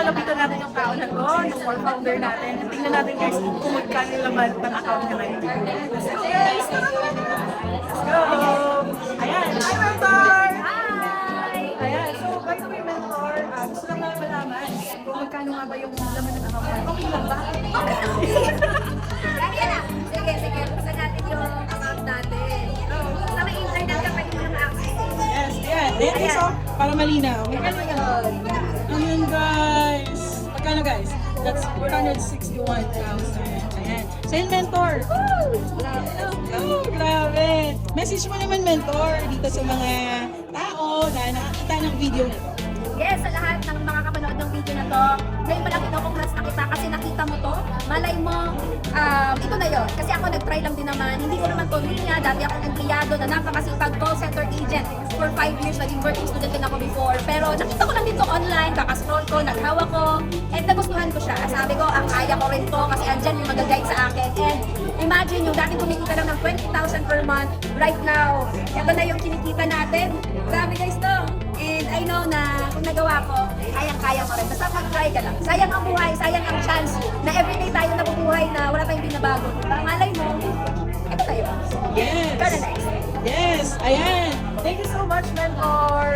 lapitan natin yung tao na to, yung core founder natin. Tingnan natin guys kung magkano yung laman ng account niya ngayon. Let's go guys! Let's go! Ayan! Hi, mentor! Hi! Ayan, so by the way, mentor, gusto lang namin malaman kung magkano nga ba yung laman ng account niya. Okay lang ba? Kaya na. Sige. Buksan natin yung account natin. Sa may internet ka pwede mo lang access. Yes, ayan. Ayan, so, para malinaw. Ano yun? Ayan guys. Magkano guys? That's 461,000. Ayan. So yun, mentor. Oh, grabe. Message mo naman, mentor, dito sa mga tao na nakakita ng video na to. Yes, sa lahat ng mga kapanood ng video na to, ngayon pa lang ito-congrats na kita kasi nakita mo to. Malay mo, ito na yon. Kasi ako nag-try lang din naman. Hindi ko naman to linya. Dati akong empleyado na napakasipag call center agent. For 5 years, naging working student din ako before. Pero nakita ko lang dito online, kakascroll ko, naghawa ko, and nagustuhan ko siya. Sabi ko, kaya ko rin to kasi andyan yung mag-guide sa akin. And imagine yung dating kumikita lang ng 20,000 per month, right now, ito na yung kinikita natin. Grabe guys to. And I know na kung nagawa ko, kayang-kaya mo rin. Basta mag-try ka lang. Sayang ang buhay, sayang ang chance na everyday tayo nabubuhay na wala tayong binabago. Para malay mo, ito tayo. Yes. Ikaw na next. Yes. Ayan. Thank you so much, mentor.